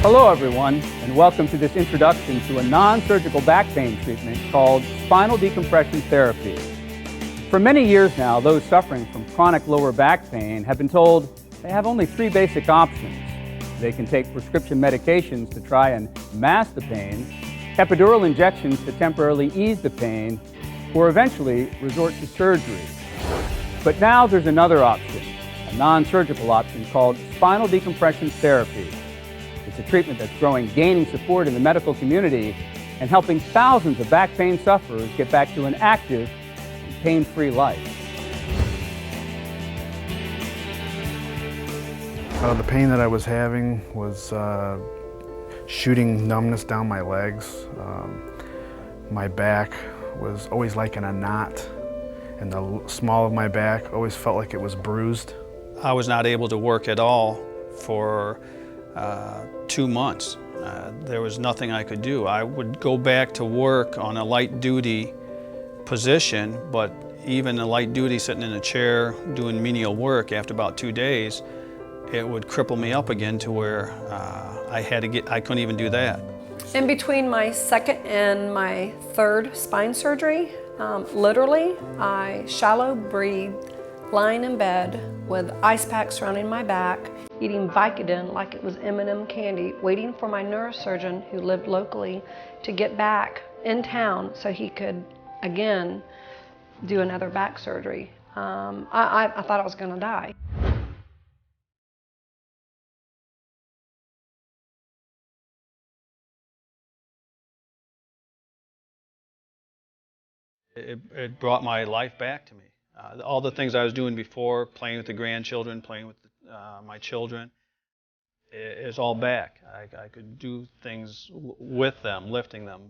Hello everyone, and welcome to this introduction to a non-surgical back pain treatment called spinal decompression therapy. For many years now, those suffering from chronic lower back pain have been told they have only 3 basic options. They can take prescription medications to try and mask the pain, epidural injections to temporarily ease the pain, or eventually resort to surgery. But now there's another option, a non-surgical option called spinal decompression therapy. It's a treatment that's gaining support in the medical community and helping thousands of back pain sufferers get back to an active and pain-free life. The pain that I was having was shooting numbness down my legs. My back was always like in a knot, and the small of my back always felt like it was bruised. I was not able to work at all for 2 months. There was nothing I could do. I would go back to work on a light duty position, but even a light duty sitting in a chair doing menial work, after about 2 days, it would cripple me up again to where I couldn't even do that. In between my second and my third spine surgery, literally, I shallow breathed, lying in bed with ice packs surrounding my back, eating Vicodin like it was M&M candy, waiting for my neurosurgeon who lived locally to get back in town so he could, again, do another back surgery. I thought I was going to die. It brought my life back to me. All the things I was doing before, playing with the grandchildren, playing with my children, is all back. I could do things with them, lifting them,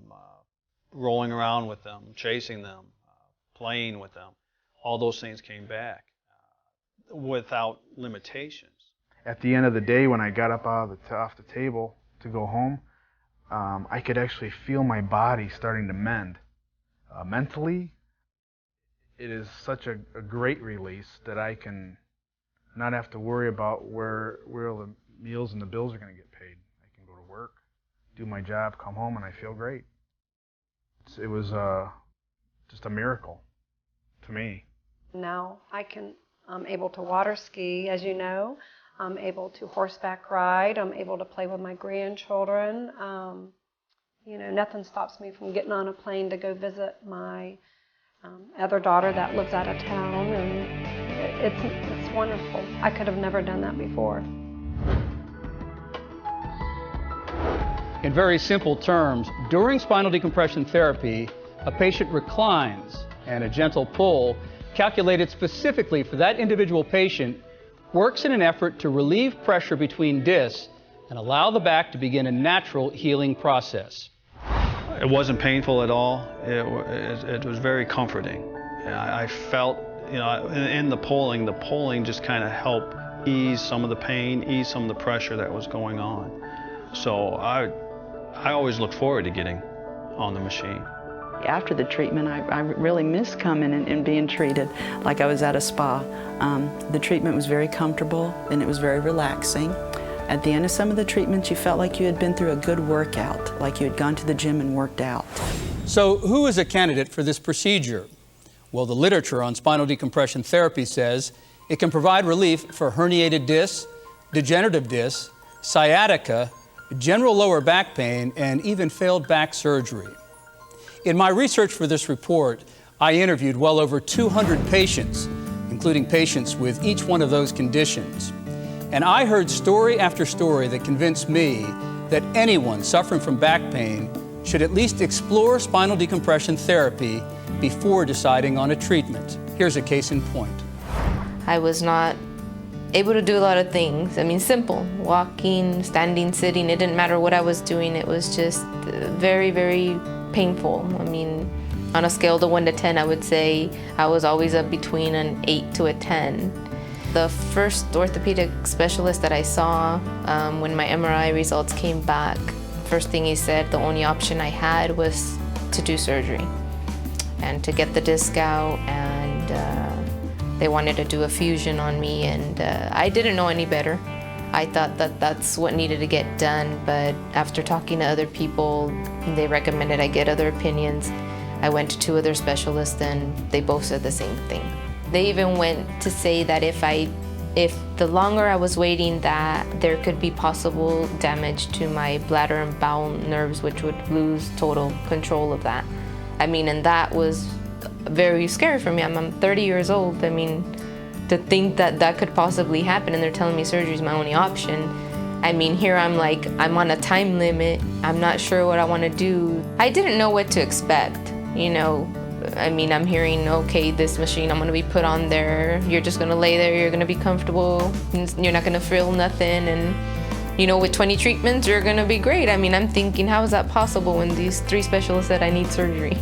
rolling around with them, chasing them, playing with them. All those things came back without limitations. At the end of the day, when I got up off the table to go home, I could actually feel my body starting to mend. Mentally, it is such a great release that I can not have to worry about where the meals and the bills are going to get paid. I can go to work, do my job, come home, and I feel great. It was just a miracle to me. Now I'm able to water ski, as you know. I'm able to horseback ride. I'm able to play with my grandchildren. Nothing stops me from getting on a plane to go visit my other daughter that lives out of town, and it's wonderful. I could have never done that before. In very simple terms, during spinal decompression therapy, a patient reclines, and a gentle pull, calculated specifically for that individual patient, works in an effort to relieve pressure between discs and allow the back to begin a natural healing process. It wasn't painful at all. It was very comforting. I felt, in the pulling just kind of helped ease some of the pain, ease some of the pressure that was going on. So I always look forward to getting on the machine. After the treatment, I really missed coming and being treated like I was at a spa. The treatment was very comfortable and it was very relaxing. At the end of some of the treatments, you felt like you had been through a good workout, like you had gone to the gym and worked out. So who is a candidate for this procedure? Well, the literature on spinal decompression therapy says it can provide relief for herniated discs, degenerative discs, sciatica, general lower back pain, and even failed back surgery. In my research for this report, I interviewed well over 200 patients, including patients with each one of those conditions. And I heard story after story that convinced me that anyone suffering from back pain should at least explore spinal decompression therapy before deciding on a treatment. Here's a case in point. I was not able to do a lot of things. Simple. Walking, standing, sitting, it didn't matter what I was doing. It was just very, very painful. On a scale of 1 to 10, I would say I was always up between an 8 to a 10. The first orthopedic specialist that I saw when my MRI results came back, first thing he said, the only option I had was to do surgery and to get the disc out, and they wanted to do a fusion on me, and I didn't know any better. I thought that that's what needed to get done, but after talking to other people, they recommended I get other opinions. I went to 2 other specialists and they both said the same thing. They even went to say that if the longer I was waiting, that there could be possible damage to my bladder and bowel nerves, which would lose total control of that. I mean, and that was very scary for me. I'm 30 years old. I mean, to think that that could possibly happen and they're telling me surgery is my only option. I mean, here I'm like, I'm on a time limit. I'm not sure what I want to do. I didn't know what to expect, you know. I mean, I'm hearing, okay, this machine, I'm going to be put on there. You're just going to lay there. You're going to be comfortable. You're not going to feel nothing. And, you know, with 20 treatments, you're going to be great. I mean, I'm thinking, how is that possible when these 3 specialists said I need surgery?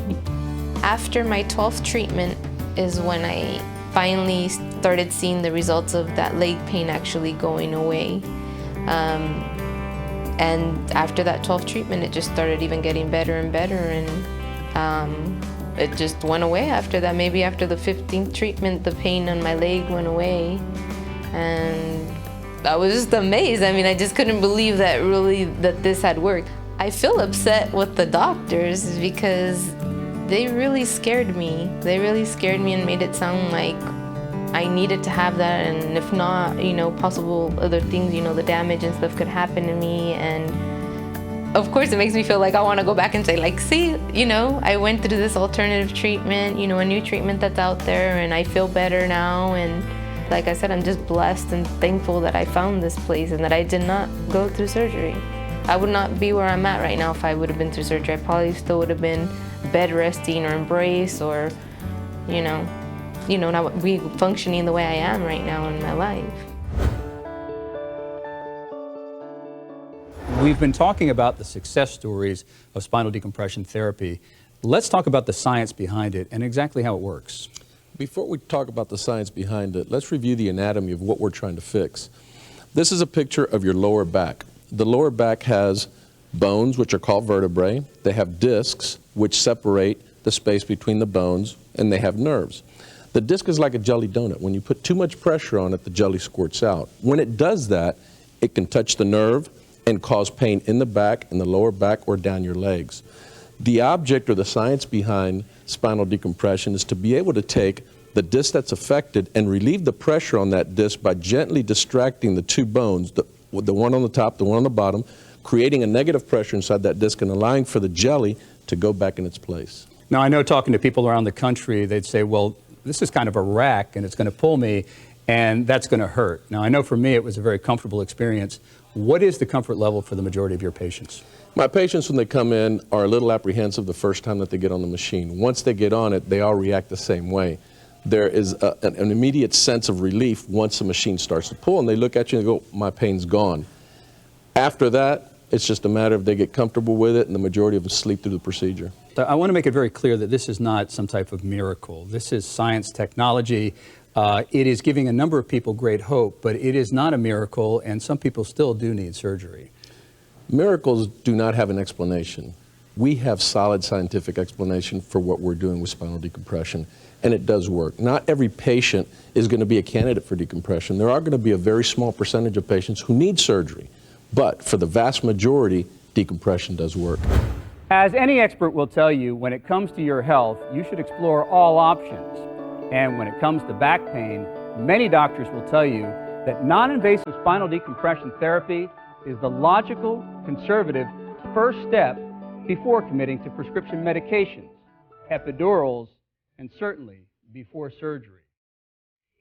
After my 12th treatment is when I finally started seeing the results of that leg pain actually going away. And after that 12th treatment, it just started even getting better and better. And it just went away after that. Maybe after the 15th treatment, the pain on my leg went away. And I was just amazed. I mean, I just couldn't believe that this had worked. I feel upset with the doctors because they really scared me. They really scared me and made it sound like I needed to have that, and if not, you know, possible other things, you know, the damage and stuff could happen to me. And of course it makes me feel like I want to go back and say, like, see, you know, I went through this alternative treatment, you know, a new treatment that's out there, and I feel better now. And like I said, I'm just blessed and thankful that I found this place and that I did not go through surgery. I would not be where I'm at right now if I would have been through surgery. I probably still would have been bed resting or embrace or, you know, not be functioning the way I am right now in my life. We've been talking about the success stories of spinal decompression therapy. Let's talk about the science behind it and exactly how it works. Before we talk about the science behind it, let's review the anatomy of what we're trying to fix. This is a picture of your lower back. The lower back has bones, which are called vertebrae. They have discs, which separate the space between the bones, and they have nerves. The disc is like a jelly donut. When you put too much pressure on it, the jelly squirts out. When it does that, it can touch the nerve and cause pain in the back, in the lower back, or down your legs. The object or the science behind spinal decompression is to be able to take the disc that's affected and relieve the pressure on that disc by gently distracting the 2 bones, the one on the top, the one on the bottom, creating a negative pressure inside that disc and allowing for the jelly to go back in its place. Now, I know talking to people around the country, they'd say, well, this is kind of a rack and it's going to pull me and that's going to hurt. Now, I know for me it was a very comfortable experience. What is the comfort level for the majority of your patients? My patients, when they come in, are a little apprehensive the first time that they get on the machine. Once they get on it, they all react the same way. There is an immediate sense of relief once the machine starts to pull, and they look at you and go, my pain's gone. After that, it's just a matter of they get comfortable with it, and the majority of them sleep through the procedure. I want to make it very clear that this is not some type of miracle. This is science technology. It is giving a number of people great hope, but it is not a miracle, and some people still do need surgery. Miracles do not have an explanation. We have solid scientific explanation for what we're doing with spinal decompression, and it does work. Not every patient is going to be a candidate for decompression. There are going to be a very small percentage of patients who need surgery, but for the vast majority, decompression does work. As any expert will tell you, when it comes to your health, you should explore all options. And when it comes to back pain, many doctors will tell you that non-invasive spinal decompression therapy is the logical, conservative first step before committing to prescription medications, epidurals, and certainly before surgery.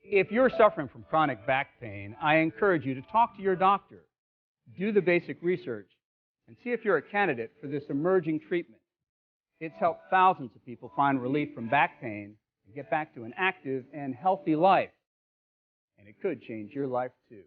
If you're suffering from chronic back pain, I encourage you to talk to your doctor, do the basic research, and see if you're a candidate for this emerging treatment. It's helped thousands of people find relief from back pain and get back to an active and healthy life. And it could change your life too.